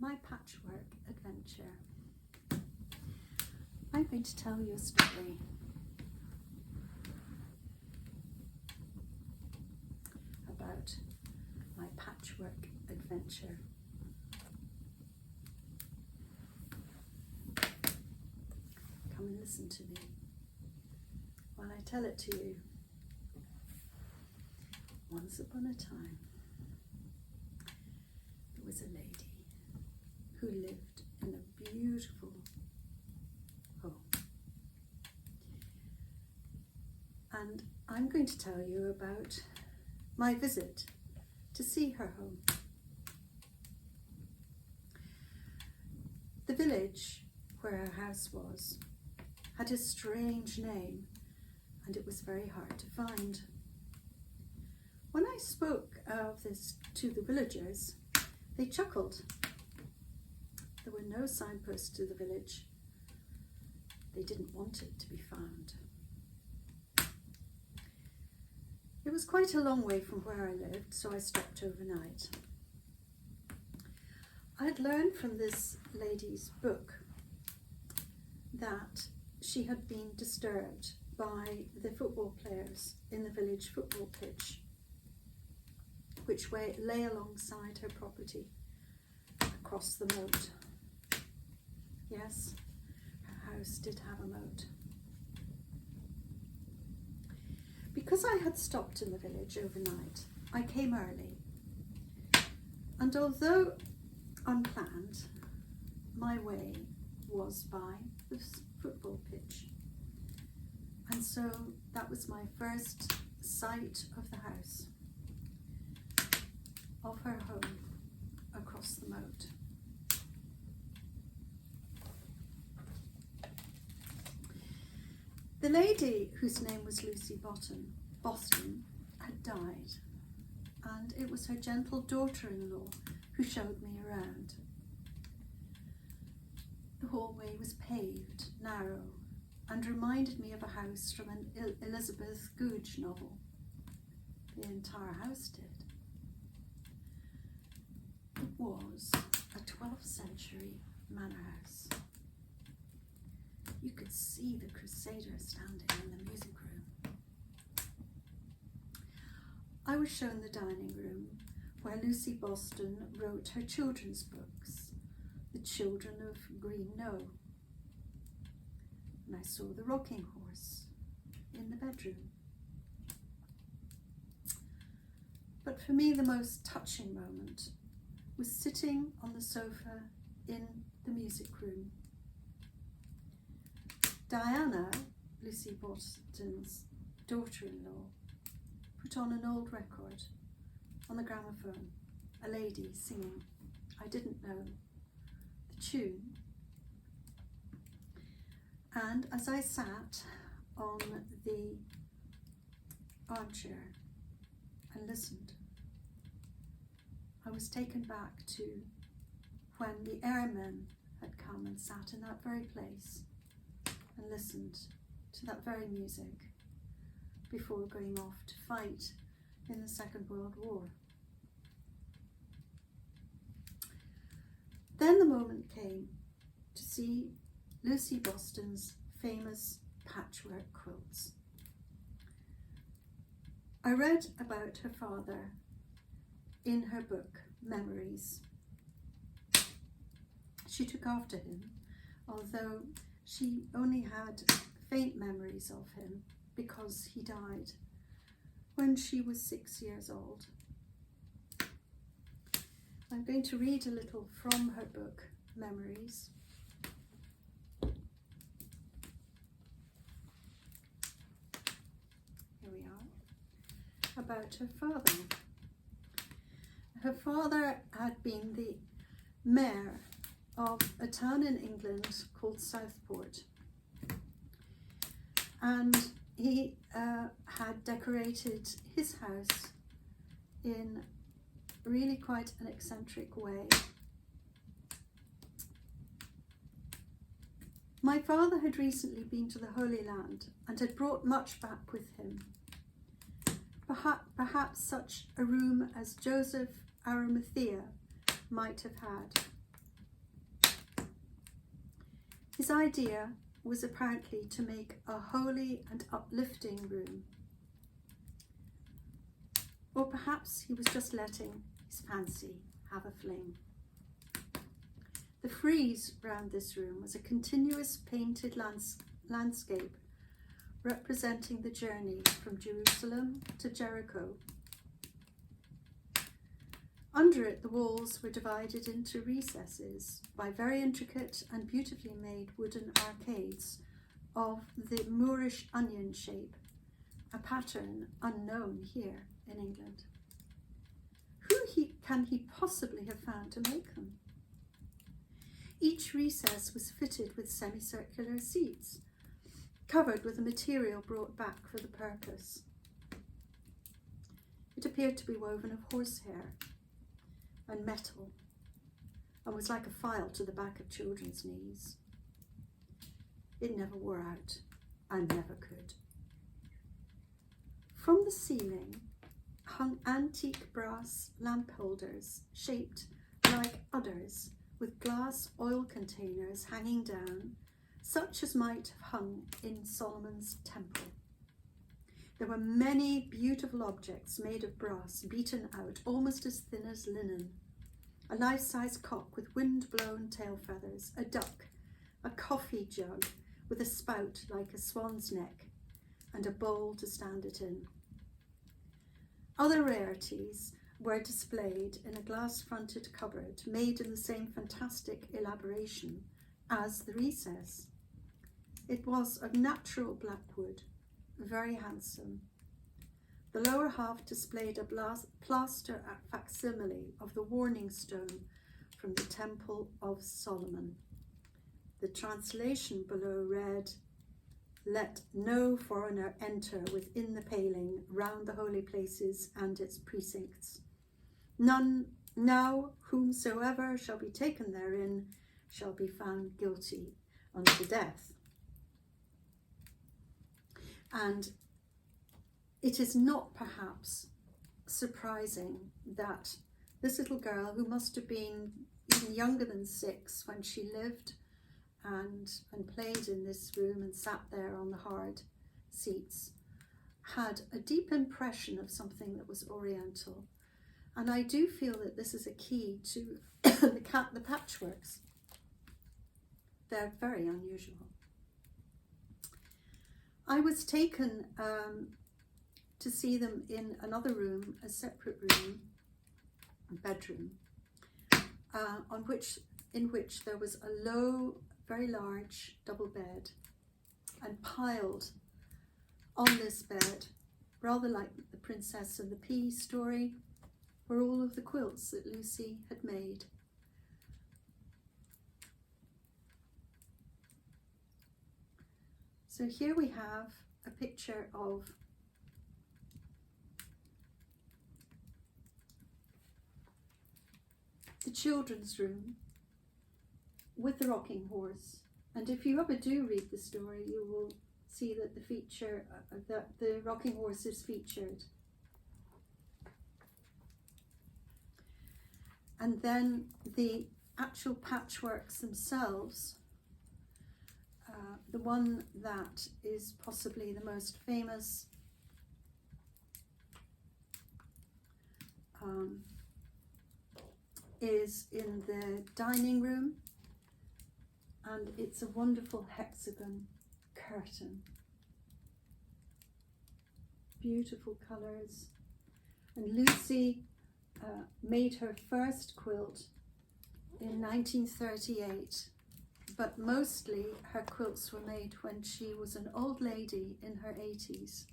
my patchwork adventure. I'm going to tell you a story about my patchwork adventure. Come and listen to me while I tell it to you. Once upon a time, there was a lady who lived in a beautiful home. And I'm going to tell you about my visit to see her home. The village where her house was had a strange name, and it was very hard to find. When I spoke of this to the villagers, they chuckled. There were no signposts to the village. They didn't want it to be found. It was quite a long way from where I lived, so I stopped overnight. I had learned from this lady's book that she had been disturbed by the football players in the village football pitch, which lay alongside her property across the moat. Yes, her house did have a moat. Because I had stopped in the village overnight, I came early. And although unplanned, my way was by the football pitch. And so that was my first sight of the house, of her home across the moat. The lady, whose name was Lucyboston, had died, and it was her gentle daughter-in-law who showed me around. The hallway was paved, narrow, and reminded me of a house from an Elizabeth Goudge novel. The entire house did. It was a 12th century manor house. You could see the Crusaders standing in the music room. I was shown the dining room where Lucyboston wrote her children's books, The Children of Green No. And I saw the rocking horse in the bedroom. But for me, the most touching moment was sitting on the sofa in the music room. Diana, Lucyboston's daughter-in-law, put on an old record on the gramophone, a lady singing. I didn't know the tune. And as I sat on the armchair and listened, I was taken back to when the airmen had come and sat in that very place and listened to that very music before going off to fight in the Second World War. Then the moment came to see Lucyboston's famous patchwork quilts. I read about her father in her book, Memories. She took after him, although she only had faint memories of him because he died when she was 6 years old. I'm going to read a little from her book, Memories. Here we are. About her father. Her father had been the mayor of a town in England called Southport, and he had decorated his house in really quite an eccentric way. My father had recently been to the Holy Land and had brought much back with him. Perhaps such a room as Joseph Arimathea might have had. His idea was apparently to make a holy and uplifting room. Or perhaps he was just letting his fancy have a fling. The frieze round this room was a continuous painted landscape representing the journey from Jerusalem to Jericho. Under it, the walls were divided into recesses by very intricate and beautifully made wooden arcades of the Moorish onion shape, a pattern unknown here in England. Can he possibly have found to make them? Each recess was fitted with semicircular seats, covered with a material brought back for the purpose. It appeared to be woven of horsehair and metal, and was like a file to the back of children's knees. It never wore out, and never could. From the ceiling hung antique brass lamp holders shaped like udders, with glass oil containers hanging down, such as might have hung in Solomon's temple. There were many beautiful objects made of brass, beaten out, almost as thin as linen. A life-size cock with wind-blown tail feathers, a duck, a coffee jug with a spout like a swan's neck, and a bowl to stand it in. Other rarities were displayed in a glass-fronted cupboard made in the same fantastic elaboration as the recess. It was of natural black wood, very handsome. The lower half displayed a plaster facsimile of the warning stone from the Temple of Solomon. The translation below read, "Let no foreigner enter within the paling round the holy places and its precincts. None now whomsoever shall be taken therein shall be found guilty unto death." And it is not perhaps surprising that this little girl, who must have been even younger than 6 when she lived and played in this room and sat there on the hard seats, had a deep impression of something that was oriental. And I do feel that this is a key to the patchworks. They're very unusual. I was taken to see them in another room, a separate room, a bedroom, in which there was a low, very large double bed, and piled on this bed, rather like the Princess and the Pea story, were all of the quilts that Lucy had made. So here we have a picture of the children's room with the rocking horse. And if you ever do read the story, you will see that the rocking horse is featured. And then the actual patchworks themselves, the one that is possibly the most famous is in the dining room, and it's a wonderful hexagon curtain. Beautiful colours. And Lucy made her first quilt in 1938, but mostly her quilts were made when she was an old lady in her 80s.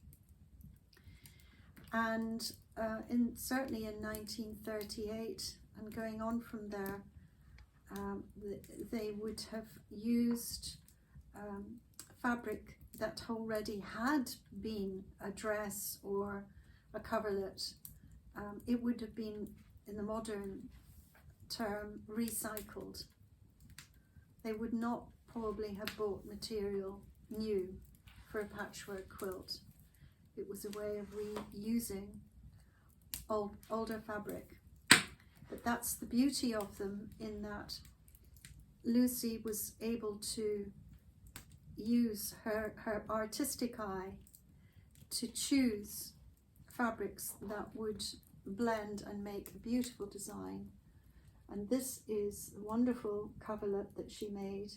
And certainly in 1938 and going on from there, they would have used fabric that already had been a dress or a coverlet. It would have been, in the modern term, recycled. They would not probably have bought material new for a patchwork quilt. It was a way of reusing older fabric. But that's the beauty of them, in that Lucy was able to use her artistic eye to choose fabrics that would blend and make a beautiful design. And this is a wonderful coverlet that she made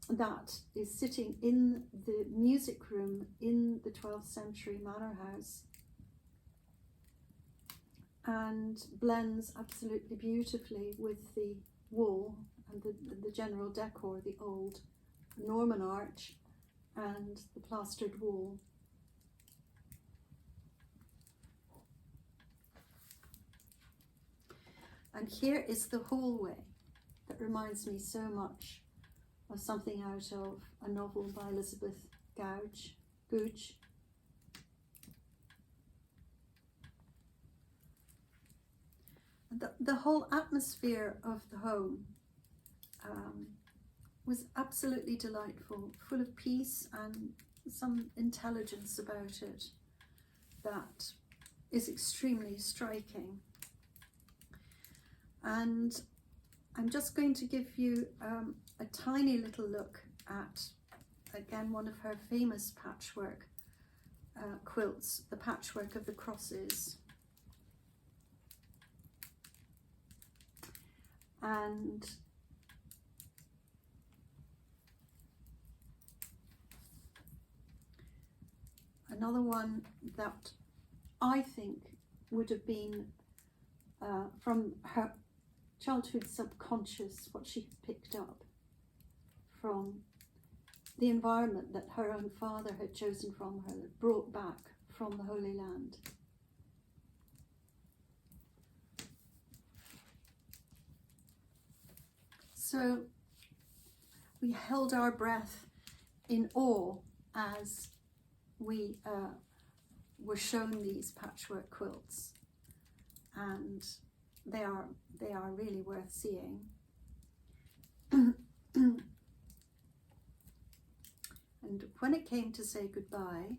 that is sitting in the music room in the 12th century manor house, and blends absolutely beautifully with the wall and the general decor, the old Norman arch and the plastered wall. And here is the hallway that reminds me so much of something out of a novel by Elizabeth Gouge. The whole atmosphere of the home was absolutely delightful, full of peace and some intelligence about it that is extremely striking. And I'm just going to give you a tiny little look at, again, one of her famous patchwork quilts, the Patchwork of the Crosses. And another one that I think would have been from her childhood subconscious, what she picked up from the environment that her own father had chosen from her, brought back from the Holy Land. So we held our breath in awe as we were shown these patchwork quilts, and they are really worth seeing. And when it came to say goodbye,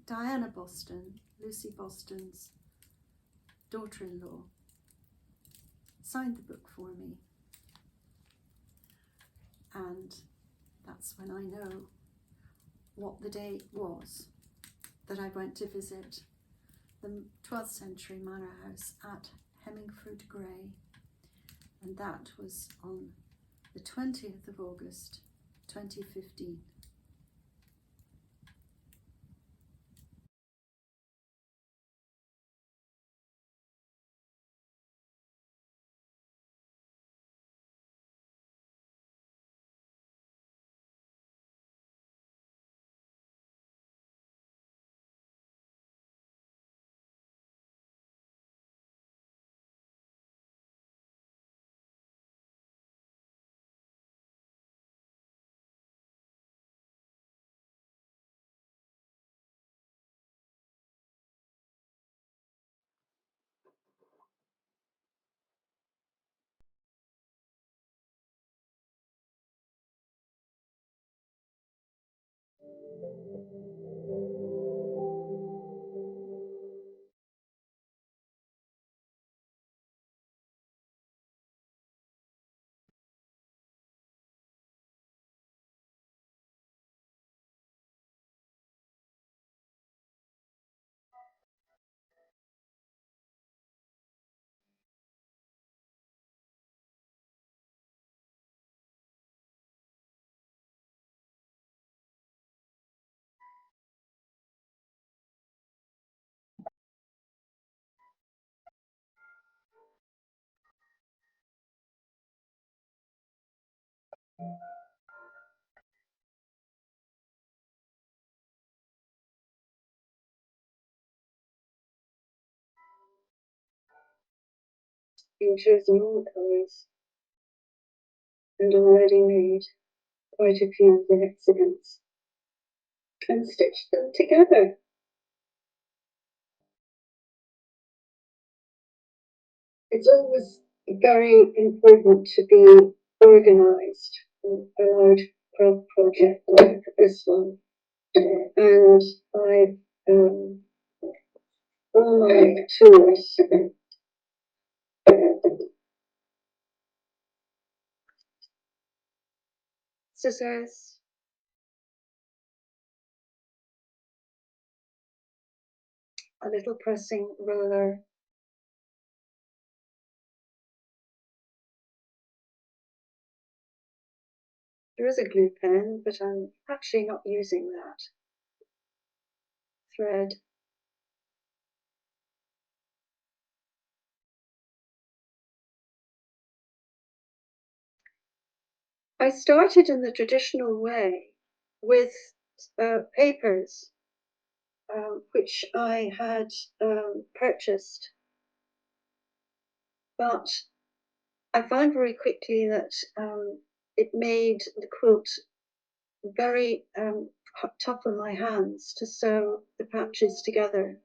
Diana Boston, Lucy Boston's daughter-in-law, signed the book for me, and that's when I know what the day was that I went to visit the 12th century manor house at Hemmingford Grey, and that was on the 20th of August 2015. Been chosen all colours and already made quite a few of the accidents and stitched them together. It's always very important to be organised for a large project like this one, and I all my tools Scissors, a little pressing roller, there is a glue pen, but I'm actually not using that. Thread, I started in the traditional way with papers, which I had purchased, but I found very quickly that it made the quilt very tough on my hands to sew the patches together.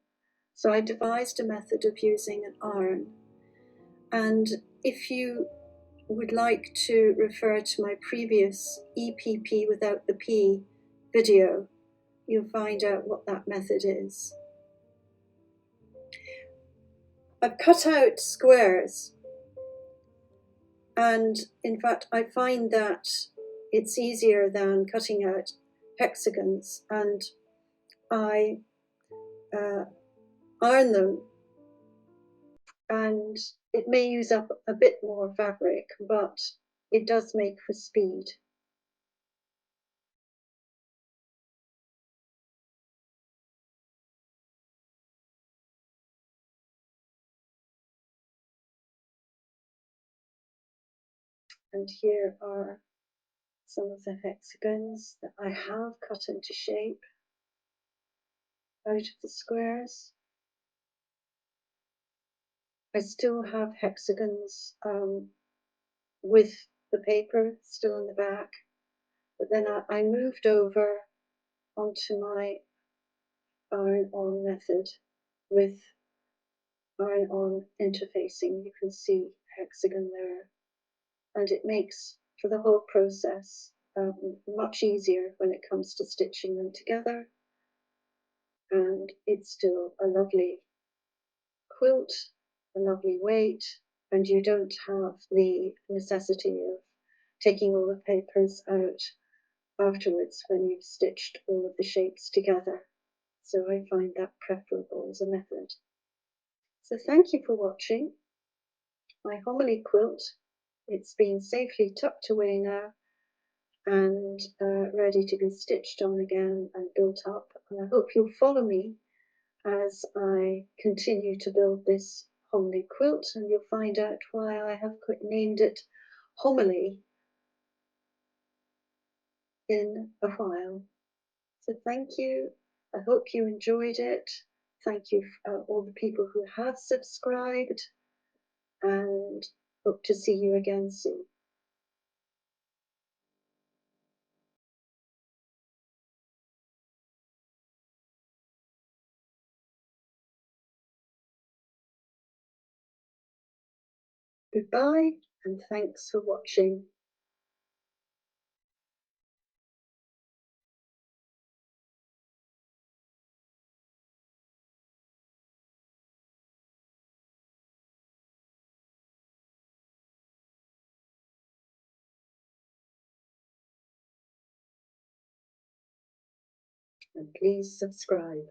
So I devised a method of using an iron. And if you would like to refer to my previous EPP without the P video, you'll find out what that method is. I've cut out squares, and in fact I find that it's easier than cutting out hexagons, and I iron them, and it may use up a bit more fabric, but it does make for speed. And here are some of the hexagons that I have cut into shape out of the squares. I still have hexagons with the paper still in the back, but then I moved over onto my iron-on method with iron-on interfacing. You can see hexagon there, and it makes for the whole process much easier when it comes to stitching them together, and it's still a lovely quilt, a lovely weight, and you don't have the necessity of taking all the papers out afterwards when you've stitched all of the shapes together. So I find that preferable as a method. So thank you for watching my homily quilt. It's been safely tucked away now and ready to be stitched on again and built up. And I hope you'll follow me as I continue to build this homily quilt, and you'll find out why I have named it Homily in a while. So thank you. I hope you enjoyed it. Thank you all the people who have subscribed, and hope to see you again soon. Goodbye, and thanks for watching. And please subscribe.